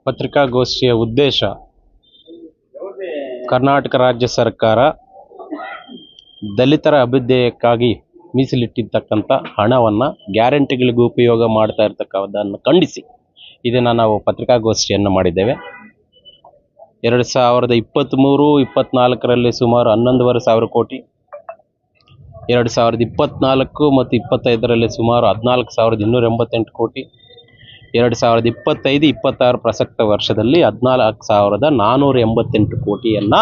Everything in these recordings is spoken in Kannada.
ಪತ್ರಿಕಾಗೋಷ್ಠಿಯ ಉದ್ದೇಶ ಕರ್ನಾಟಕ ರಾಜ್ಯ ಸರ್ಕಾರ ದಲಿತರ ಅಭ್ಯುದಯಕ್ಕಾಗಿ ಮೀಸಲಿಟ್ಟಿರ್ತಕ್ಕಂಥ ಹಣವನ್ನು ಗ್ಯಾರಂಟಿಗಳಿಗೆ ಉಪಯೋಗ ಮಾಡ್ತಾ ಇರ್ತಕ್ಕಂಥದ್ದನ್ನು ಖಂಡಿಸಿ ಇದನ್ನು ನಾವು ಪತ್ರಿಕಾಗೋಷ್ಠಿಯನ್ನು ಮಾಡಿದ್ದೇವೆ. 2023-24ರಲ್ಲಿ ಸುಮಾರು 11,500 ಕೋಟಿ, 2024 ಮತ್ತು 25ರಲ್ಲಿ ಸುಮಾರು 14,288 ಕೋಟಿ, 2025-26 ಪ್ರಸಕ್ತ ವರ್ಷದಲ್ಲಿ 14,488 ಕೋಟಿಯನ್ನು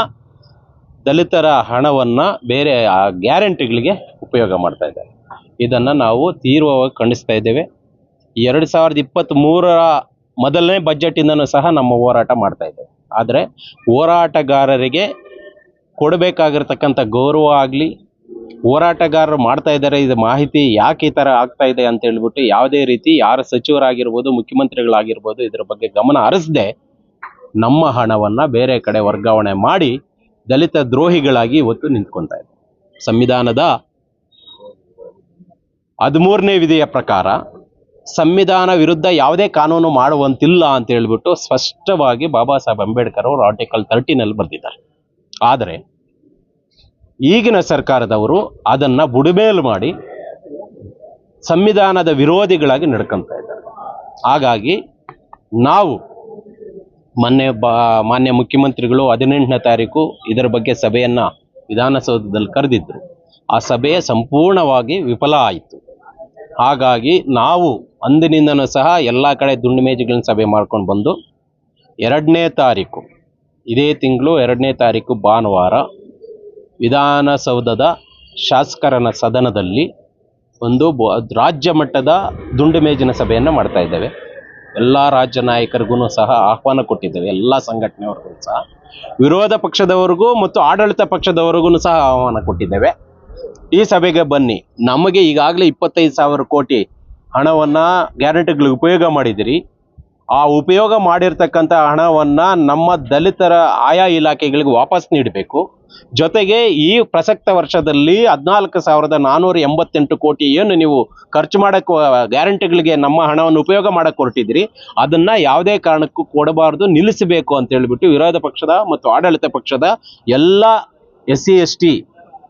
ದಲಿತರ ಹಣವನ್ನು ಬೇರೆ ಗ್ಯಾರಂಟಿಗಳಿಗೆ ಉಪಯೋಗ ಮಾಡ್ತಾ ಇದ್ದಾರೆ. ಇದನ್ನು ನಾವು ತೀವ್ರವಾಗಿ ಖಂಡಿಸ್ತಾ ಇದ್ದೇವೆ. 2023ರ ಮೊದಲನೇ ಬಜೆಟಿಂದನೂ ಸಹ ನಮ್ಮ ಹೋರಾಟ ಮಾಡ್ತಾ ಇದ್ದೇವೆ. ಆದರೆ ಹೋರಾಟಗಾರರಿಗೆ ಕೊಡಬೇಕಾಗಿರ್ತಕ್ಕಂಥ ಗೌರವ ಆಗಲಿ, ಹೋರಾಟಗಾರರು ಮಾಡ್ತಾ ಇದ್ದಾರೆ ಇದು ಮಾಹಿತಿ ಯಾಕೆ ಈ ಥರ ಆಗ್ತಾ ಇದೆ ಅಂತ ಹೇಳ್ಬಿಟ್ಟು ಯಾವುದೇ ರೀತಿ ಯಾರ ಸಚಿವರಾಗಿರ್ಬೋದು, ಮುಖ್ಯಮಂತ್ರಿಗಳಾಗಿರ್ಬೋದು ಇದರ ಬಗ್ಗೆ ಗಮನ ಹರಿಸದೆ ನಮ್ಮ ಹಣವನ್ನು ಬೇರೆ ಕಡೆ ವರ್ಗಾವಣೆ ಮಾಡಿ ದಲಿತ ದ್ರೋಹಿಗಳಾಗಿ ಇವತ್ತು ನಿಂತ್ಕೊತಾ ಇದೆ. ಸಂವಿಧಾನದ 13ನೇ ವಿಧಿಯ ಪ್ರಕಾರ ಸಂವಿಧಾನ ವಿರುದ್ಧ ಯಾವುದೇ ಕಾನೂನು ಮಾಡುವಂತಿಲ್ಲ ಅಂತ ಹೇಳ್ಬಿಟ್ಟು ಸ್ಪಷ್ಟವಾಗಿ ಬಾಬಾ ಸಾಹೇಬ್ ಅಂಬೇಡ್ಕರ್ ಅವರು ಆರ್ಟಿಕಲ್ 13ನಲ್ಲಿ ಬರೆದಿದ್ದಾರೆ. ಆದರೆ ಈಗಿನ ಸರ್ಕಾರದವರು ಅದನ್ನು ಬುಡಮೇಲು ಮಾಡಿ ಸಂವಿಧಾನದ ವಿರೋಧಿಗಳಾಗಿ ನಡ್ಕೊತಾ ಇದ್ದಾರೆ. ಹಾಗಾಗಿ ನಾವು ಮಾನ್ಯ ಮುಖ್ಯಮಂತ್ರಿಗಳು 18ನೇ ತಾರೀಕು ಇದರ ಬಗ್ಗೆ ಸಭೆಯನ್ನು ವಿಧಾನಸೌಧದಲ್ಲಿ ಕರೆದಿದ್ದರು. ಆ ಸಭೆ ಸಂಪೂರ್ಣವಾಗಿ ವಿಫಲ ಆಯಿತು. ಹಾಗಾಗಿ ನಾವು ಅಂದಿನಿಂದನೂ ಸಹ ಎಲ್ಲ ಕಡೆ ದುಂಡು ಮೇಜುಗಳನ್ನ ಸಭೆ ಮಾಡ್ಕೊಂಡು ಬಂದು 2ನೇ ತಾರೀಕು ಇದೇ ತಿಂಗಳು 2ನೇ ತಾರೀಕು ಭಾನುವಾರ ವಿಧಾನಸೌಧದ ಶಾಸಕರನ ಸದನದಲ್ಲಿ ಒಂದು ರಾಜ್ಯ ಮಟ್ಟದ ದುಂಡು ಮೇಜಿನ ಸಭೆಯನ್ನು ಮಾಡ್ತಾ ಇದ್ದೇವೆ. ಎಲ್ಲ ರಾಜ್ಯ ನಾಯಕರಿಗೂ ಸಹ ಆಹ್ವಾನ ಕೊಟ್ಟಿದ್ದೇವೆ. ಎಲ್ಲ ಸಂಘಟನೆಯವರಿಗೂ ಸಹ, ವಿರೋಧ ಪಕ್ಷದವರಿಗೂ ಮತ್ತು ಆಡಳಿತ ಪಕ್ಷದವರಿಗೂ ಸಹ ಆಹ್ವಾನ ಕೊಟ್ಟಿದ್ದೇವೆ. ಈ ಸಭೆಗೆ ಬನ್ನಿ, ನಮಗೆ ಈಗಾಗಲೇ 25,000 ಕೋಟಿ ಹಣವನ್ನು ಗ್ಯಾರಂಟಿಗಳಿಗೆ ಉಪಯೋಗ ಮಾಡಿದಿರಿ. ಆ ಉಪಯೋಗ ಮಾಡಿರ್ತಕ್ಕಂಥ ಹಣವನ್ನು ನಮ್ಮ ದಲಿತರ ಆಯಾ ಇಲಾಖೆಗಳಿಗೆ ವಾಪಸ್ ನೀಡಬೇಕು. ಜೊತೆಗೆ ಈ ಪ್ರಸಕ್ತ ವರ್ಷದಲ್ಲಿ 14,488 ಕೋಟಿ ಏನು ನೀವು ಖರ್ಚು ಮಾಡೋಕ್ಕೆ ಗ್ಯಾರಂಟಿಗಳಿಗೆ ನಮ್ಮ ಹಣವನ್ನು ಉಪಯೋಗ ಮಾಡೋಕ್ಕೆ ಹೊರಟಿದ್ದೀರಿ, ಅದನ್ನು ಯಾವುದೇ ಕಾರಣಕ್ಕೂ ಕೊಡಬಾರ್ದು, ನಿಲ್ಲಿಸಬೇಕು ಅಂತ ಹೇಳಿಬಿಟ್ಟು ವಿರೋಧ ಪಕ್ಷದ ಮತ್ತು ಆಡಳಿತ ಪಕ್ಷದ ಎಲ್ಲ SC ST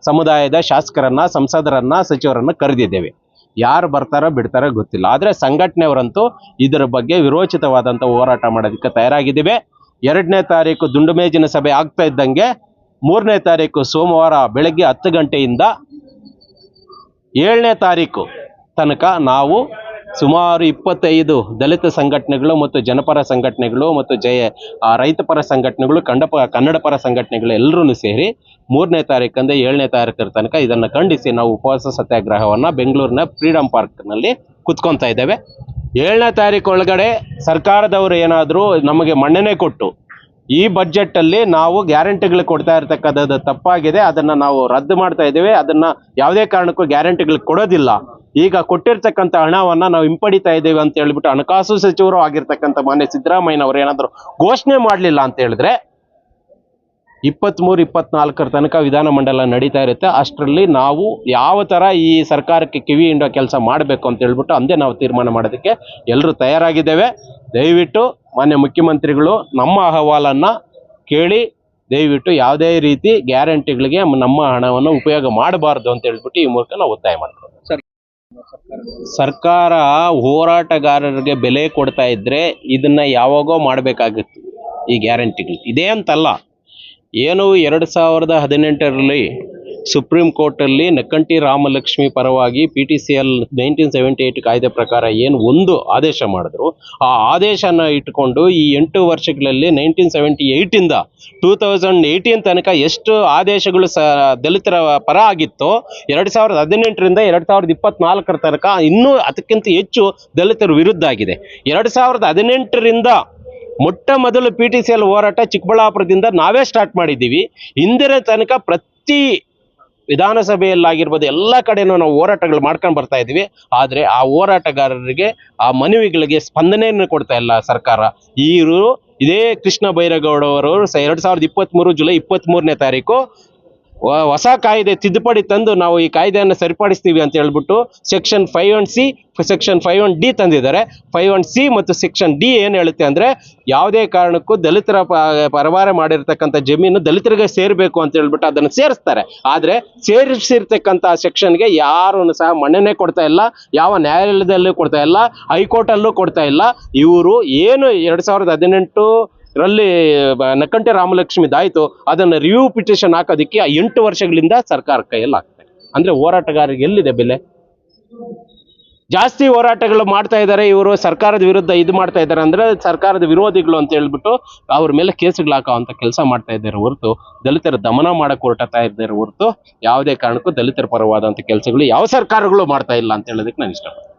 ಸಮುದಾಯದ ಶಾಸಕರನ್ನ, ಸಂಸದರನ್ನ, ಸಚಿವರನ್ನ ಕರೆದಿದ್ದೇವೆ. ಯಾರು ಬರ್ತಾರೋ ಬಿಡ್ತಾರೋ ಗೊತ್ತಿಲ್ಲ. ಆದರೆ ಸಂಘಟನೆಯವರಂತೂ ಇದರ ಬಗ್ಗೆ ವಿರೋಚಿತವಾದಂಥ ಹೋರಾಟ ಮಾಡೋದಕ್ಕೆ ತಯಾರಾಗಿದ್ದೇವೆ. 2ನೇ ತಾರೀಕು ದುಂಡು ಮೇಜಿನ ಸಭೆ ಆಗ್ತಾ ಇದ್ದಂಗೆ 3ನೇ ತಾರೀಕು ಸೋಮವಾರ ಬೆಳಗ್ಗೆ 10 ಗಂಟೆಯಿಂದ 7ನೇ ತಾರೀಕು ತನಕ ನಾವು ಸುಮಾರು 25 ದಲಿತ ಸಂಘಟನೆಗಳು ಮತ್ತು ಜನಪರ ಸಂಘಟನೆಗಳು ಮತ್ತು ರೈತಪರ ಸಂಘಟನೆಗಳು, ಕನ್ನಡ ಪರ ಸಂಘಟನೆಗಳು ಎಲ್ಲರೂ ಸೇರಿ 3ನೇ ತಾರೀಕಿಂದ 7ನೇ ತಾರೀಕರ ತನಕ ಇದನ್ನು ಖಂಡಿಸಿ ನಾವು ಉಪವಾಸ ಸತ್ಯಾಗ್ರಹವನ್ನು ಬೆಂಗಳೂರಿನ ಫ್ರೀಡಮ್ ಪಾರ್ಕ್ನಲ್ಲಿ ಕುತ್ಕೊತಾ ಇದ್ದೇವೆ. 7ನೇ ತಾರೀಕು ಒಳಗಡೆ ಸರ್ಕಾರದವರು ಏನಾದರೂ ನಮಗೆ ಮನ್ನಣೆ ಕೊಟ್ಟು ಈ ಬಜೆಟಲ್ಲಿ ನಾವು ಗ್ಯಾರಂಟಿಗಳು ಕೊಡ್ತಾ ಇರ್ತಕ್ಕಂಥದ್ದು ತಪ್ಪಾಗಿದೆ, ಅದನ್ನು ನಾವು ರದ್ದು ಮಾಡ್ತಾ ಇದ್ದೇವೆ, ಅದನ್ನು ಯಾವುದೇ ಕಾರಣಕ್ಕೂ ಗ್ಯಾರಂಟಿಗಳು ಕೊಡೋದಿಲ್ಲ, ಈಗ ಕೊಟ್ಟಿರ್ತಕ್ಕಂಥ ಹಣವನ್ನು ನಾವು ಹಿಂಪಡಿತಾ ಇದ್ದೇವೆ ಅಂತ ಹೇಳ್ಬಿಟ್ಟು ಹಣಕಾಸು ಸಚಿವರು ಆಗಿರ್ತಕ್ಕಂಥ ಮಾನ್ಯ ಸಿದ್ದರಾಮಯ್ಯನವರು ಏನಾದರೂ ಘೋಷಣೆ ಮಾಡಲಿಲ್ಲ ಅಂತ ಹೇಳಿದ್ರೆ 23-24 ತನಕ ವಿಧಾನಮಂಡಲ ನಡೀತಾ ಇರುತ್ತೆ. ಅಷ್ಟರಲ್ಲಿ ನಾವು ಯಾವ ಥರ ಈ ಸರ್ಕಾರಕ್ಕೆ ಕಿವಿ ಹಿಂಡೋ ಕೆಲಸ ಮಾಡಬೇಕು ಅಂತ ಹೇಳ್ಬಿಟ್ಟು ಅಂದೇ ನಾವು ತೀರ್ಮಾನ ಮಾಡೋದಕ್ಕೆ ಎಲ್ಲರೂ ತಯಾರಾಗಿದ್ದೇವೆ. ದಯವಿಟ್ಟು ಮಾನ್ಯ ಮುಖ್ಯಮಂತ್ರಿಗಳು ನಮ್ಮ ಅಹವಾಲನ್ನು ಕೇಳಿ ದಯವಿಟ್ಟು ಯಾವುದೇ ರೀತಿ ಗ್ಯಾರಂಟಿಗಳಿಗೆ ನಮ್ಮ ಹಣವನ್ನು ಉಪಯೋಗ ಮಾಡಬಾರ್ದು ಅಂತ ಹೇಳ್ಬಿಟ್ಟು ಈ ಮೂಲಕ ನಾವು ಒತ್ತಾಯ ಮಾಡ್ತೀವಿ. ಸರ್ಕಾರ ಹೋರಾಟಗಾರರಿಗೆ ಬೆಲೆ ಕೊಡ್ತಾ ಇದ್ರೆ ಇದನ್ನ ಯಾವಾಗೋ ಮಾಡಬೇಕಾಗಿತ್ತು. ಈ ಗ್ಯಾರಂಟಿಗಳು ಇದೇ ಅಂತಲ್ಲ, ಏನು 2018ರಲ್ಲಿ ಸುಪ್ರೀಂ ಕೋರ್ಟಲ್ಲಿ ನಕ್ಕಂಟಿ ರಾಮಲಕ್ಷ್ಮಿ ಪರವಾಗಿ PTCL 1978 ಕಾಯ್ದೆ ಪ್ರಕಾರ ಏನು ಒಂದು ಆದೇಶ ಮಾಡಿದ್ರು, ಆ ಆದೇಶನ ಇಟ್ಕೊಂಡು ಈ 8 ವರ್ಷಗಳಲ್ಲಿ 1978ಇಂದ 2018 ತನಕ ಎಷ್ಟು ಆದೇಶಗಳು ದಲಿತರ ಪರ ಆಗಿತ್ತೋ 2018ರಿಂದ 2024 ತನಕ ಇನ್ನೂ ಅದಕ್ಕಿಂತ ಹೆಚ್ಚು ದಲಿತರ ವಿರುದ್ಧ ಆಗಿದೆ. 2018ರಿಂದ ಮೊಟ್ಟ ಮೊದಲು PTCL ಹೋರಾಟ ಚಿಕ್ಕಬಳ್ಳಾಪುರದಿಂದ ನಾವೇ ಸ್ಟಾರ್ಟ್ ಮಾಡಿದ್ದೀವಿ. ಇಂದಿನ ತನಕ ಪ್ರತಿ ವಿಧಾನಸಭೆಯಲ್ಲಾಗಿರ್ಬೋದು ಎಲ್ಲ ಕಡೆನೂ ನಾವು ಹೋರಾಟಗಳು ಮಾಡ್ಕೊಂಡು ಬರ್ತಾ ಇದ್ದೀವಿ. ಆದರೆ ಆ ಹೋರಾಟಗಾರರಿಗೆ ಆ ಮನವಿಗಳಿಗೆ ಸ್ಪಂದನೆಯನ್ನು ಕೊಡ್ತಾ ಇಲ್ಲ ಸರ್ಕಾರ. ಇದೇ ಕೃಷ್ಣ ಬೈರೇಗೌಡ ಅವರು 2023 ಜುಲೈ 23ನೇ ತಾರೀಕು ಹೊಸ ಕಾಯ್ದೆ ತಿದ್ದುಪಡಿ ತಂದು ನಾವು ಈ ಕಾಯ್ದೆಯನ್ನು ಸರಿಪಡಿಸ್ತೀವಿ ಅಂತ ಹೇಳ್ಬಿಟ್ಟು ಸೆಕ್ಷನ್ 51C ಸೆಕ್ಷನ್ 51D ತಂದಿದ್ದಾರೆ. 51C ಮತ್ತು ಸೆಕ್ಷನ್ D ಏನು ಹೇಳುತ್ತೆ ಅಂದ್ರೆ ಯಾವುದೇ ಕಾರಣಕ್ಕೂ ದಲಿತರ ಪರವಾರ ಮಾಡಿರ್ತಕ್ಕಂಥ ಜಮೀನು ದಲಿತರಿಗೆ ಸೇರ್ಬೇಕು ಅಂತ ಹೇಳ್ಬಿಟ್ಟು ಅದನ್ನು ಸೇರಿಸ್ತಾರೆ. ಆದ್ರೆ ಸೇರಿಸಿರ್ತಕ್ಕಂಥ ಸೆಕ್ಷನ್ಗೆ ಯಾರೂ ಸಹ ಮನ್ನಣೆ ಕೊಡ್ತಾ ಇಲ್ಲ, ಯಾವ ನ್ಯಾಯಾಲಯದಲ್ಲೂ ಕೊಡ್ತಾ ಇಲ್ಲ, ಹೈಕೋರ್ಟ್ ಅಲ್ಲೂ ಕೊಡ್ತಾ ಇಲ್ಲ. ಇವರು ಏನು 2018 ರಲ್ಲಿ ನಕ್ಕಂಟೆ ರಾಮಲಕ್ಷ್ಮಿದಾಯ್ತು, ಅದನ್ನ ರಿವ್ಯೂ ಪಿಟಿಷನ್ ಹಾಕೋದಕ್ಕೆ 8 ವರ್ಷಗಳಿಂದ ಸರ್ಕಾರ ಕೈಯಲ್ಲಿ ಆಗ್ತದೆ. ಅಂದ್ರೆ ಹೋರಾಟಗಾರರಿಗೆ ಎಲ್ಲಿದೆ ಬೆಲೆ? ಜಾಸ್ತಿ ಹೋರಾಟಗಳು ಮಾಡ್ತಾ ಇದ್ದಾರೆ ಇವರು, ಸರ್ಕಾರದ ವಿರುದ್ಧ ಇದು ಮಾಡ್ತಾ ಇದ್ದಾರೆ ಅಂದ್ರೆ ಸರ್ಕಾರದ ವಿರೋಧಿಗಳು ಅಂತ ಹೇಳ್ಬಿಟ್ಟು ಅವ್ರ ಮೇಲೆ ಕೇಸುಗಳು ಹಾಕುವಂತ ಕೆಲಸ ಮಾಡ್ತಾ ಇದ್ದಾರೆ ಹೊರತು ದಲಿತರ ದಮನ ಮಾಡಕ್ ಹೊರಡ್ತಾ ಇದ್ದಾರೆ ಹೊರತು ಯಾವುದೇ ಕಾರಣಕ್ಕೂ ದಲಿತರ ಪರವಾದಂತ ಕೆಲಸಗಳು ಯಾವ ಸರ್ಕಾರಗಳು ಮಾಡ್ತಾ ಇಲ್ಲ ಅಂತ ಹೇಳೋದಕ್ಕೆ ನಾನು ಇಷ್ಟಪಡ್ತೀನಿ.